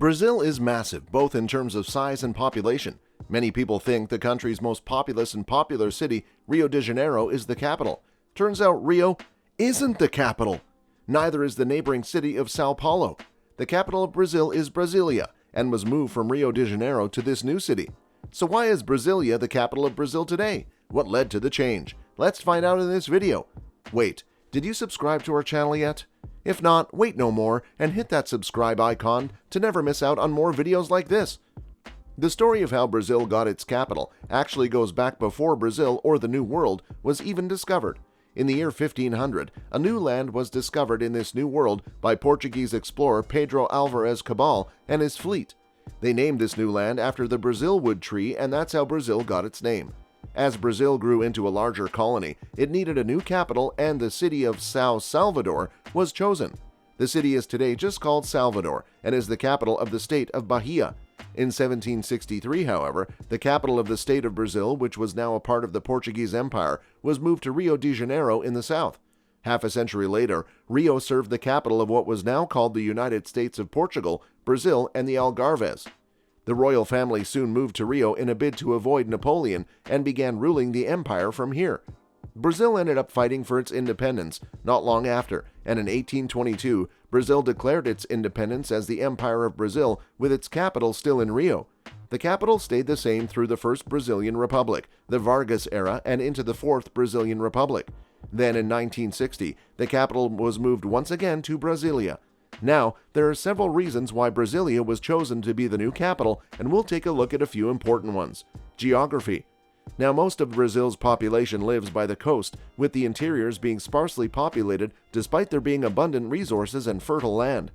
Brazil is massive, both in terms of size and population. Many people think the country's most populous and popular city, Rio de Janeiro, is the capital. Turns out Rio isn't the capital. Neither is the neighboring city of Sao Paulo. The capital of Brazil is Brasilia, and was moved from Rio de Janeiro to this new city. So why is Brasilia the capital of Brazil today? What led to the change? Let's find out in this video. Wait, did you subscribe to our channel yet? If not, wait no more and hit that subscribe icon to never miss out on more videos like this. The story of how Brazil got its capital actually goes back before Brazil or the New World was even discovered. In the year 1500, a new land was discovered in this new world by Portuguese explorer Pedro Alvarez Cabal and his fleet. They named this new land after the brazilwood tree, and that's how Brazil got its name. As Brazil grew into a larger colony, it needed a new capital, and the city of Sao Salvador was chosen. The city is today just called Salvador and is the capital of the state of Bahia. In 1763, however, the capital of the state of Brazil, which was now a part of the Portuguese Empire, was moved to Rio de Janeiro in the south. Half a century later, Rio served the capital of what was now called the United States of Portugal, Brazil, and the Algarves. The royal family soon moved to Rio in a bid to avoid Napoleon and began ruling the empire from here. Brazil ended up fighting for its independence not long after, and in 1822, Brazil declared its independence as the Empire of Brazil with its capital still in Rio. The capital stayed the same through the First Brazilian Republic, the Vargas era, and into the Fourth Brazilian Republic. Then in 1960, the capital was moved once again to Brasilia. Now, there are several reasons why Brasilia was chosen to be the new capital, and we'll take a look at a few important ones. Geography. Now, most of Brazil's population lives by the coast, with the interiors being sparsely populated despite there being abundant resources and fertile land.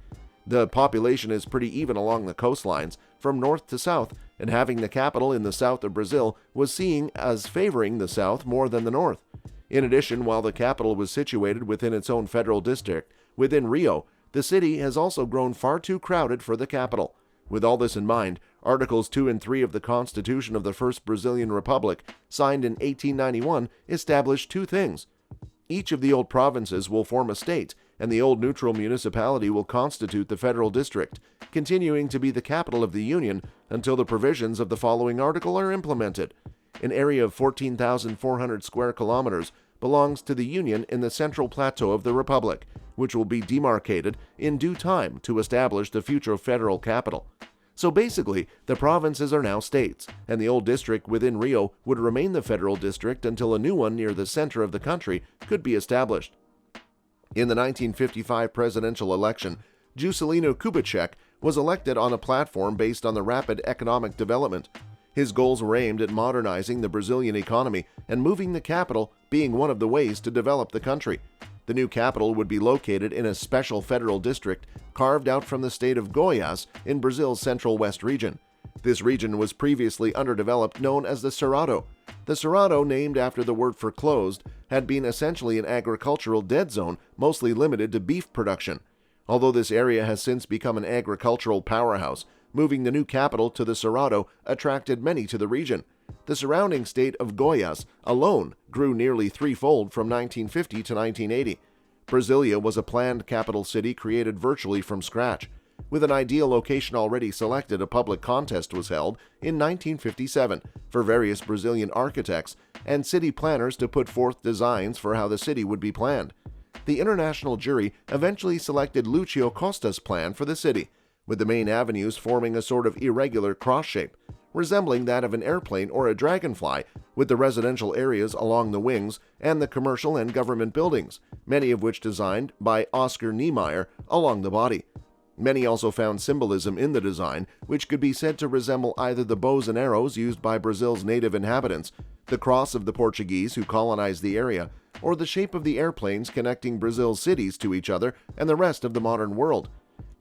The population is pretty even along the coastlines, from north to south, and having the capital in the south of Brazil was seen as favoring the south more than the north. In addition, while the capital was situated within its own federal district, within Rio, the city has also grown far too crowded for the capital. With all this in mind, Articles 2 and 3 of the Constitution of the First Brazilian Republic, signed in 1891, established two things. Each of the old provinces will form a state, and the old neutral municipality will constitute the federal district, continuing to be the capital of the Union until the provisions of the following article are implemented. An area of 14,400 square kilometers belongs to the Union in the central plateau of the Republic, which will be demarcated in due time to establish the future federal capital. So basically, the provinces are now states, and the old district within Rio would remain the federal district until a new one near the center of the country could be established. In the 1955 presidential election, Juscelino Kubitschek was elected on a platform based on the rapid economic development. His goals were aimed at modernizing the Brazilian economy and moving the capital being one of the ways to develop the country. The new capital would be located in a special federal district carved out from the state of Goiás in Brazil's central west region. This region was previously underdeveloped, known as the Cerrado. The Cerrado, named after the word for closed, had been essentially an agricultural dead zone, mostly limited to beef production. Although this area has since become an agricultural powerhouse, moving the new capital to the Cerrado attracted many to the region. The surrounding state of Goiás alone grew nearly threefold from 1950 to 1980. Brasilia was a planned capital city created virtually from scratch. With an ideal location already selected, a public contest was held in 1957 for various Brazilian architects and city planners to put forth designs for how the city would be planned. The international jury eventually selected Lúcio Costa's plan for the city, with the main avenues forming a sort of irregular cross shape, resembling that of an airplane or a dragonfly, with the residential areas along the wings and the commercial and government buildings, many of which designed by Oscar Niemeyer, along the body. Many also found symbolism in the design, which could be said to resemble either the bows and arrows used by Brazil's native inhabitants, the cross of the Portuguese who colonized the area, or the shape of the airplanes connecting Brazil's cities to each other and the rest of the modern world.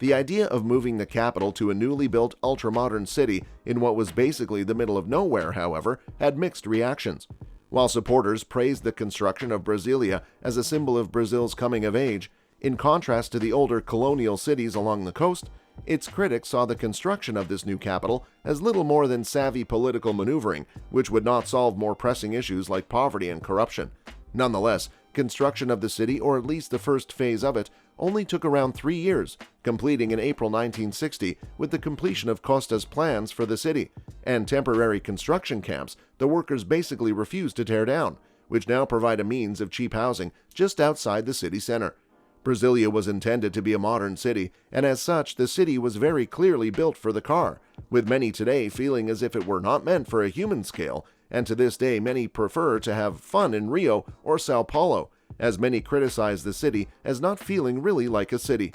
The idea of moving the capital to a newly built ultra-modern city in what was basically the middle of nowhere, however, had mixed reactions. While supporters praised the construction of Brasilia as a symbol of Brazil's coming of age, in contrast to the older colonial cities along the coast, its critics saw the construction of this new capital as little more than savvy political maneuvering, which would not solve more pressing issues like poverty and corruption. Nonetheless, construction of the city, or at least the first phase of it, only took around 3 years, completing in April 1960 with the completion of Costa's plans for the city, and temporary construction camps the workers basically refused to tear down, which now provide a means of cheap housing just outside the city center. Brasilia was intended to be a modern city, and as such, the city was very clearly built for the car, with many today feeling as if it were not meant for a human scale, and to this day many prefer to have fun in Rio or Sao Paulo, as many criticize the city as not feeling really like a city.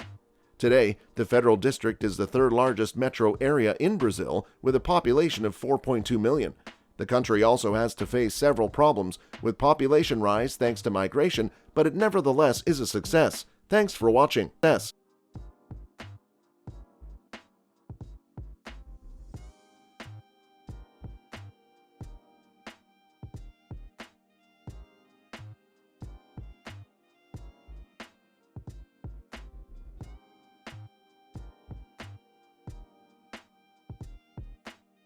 Today, the Federal District is the third largest metro area in Brazil with a population of 4.2 million. The country also has to face several problems with population rise thanks to migration, but it nevertheless is a success. Thanks for watching.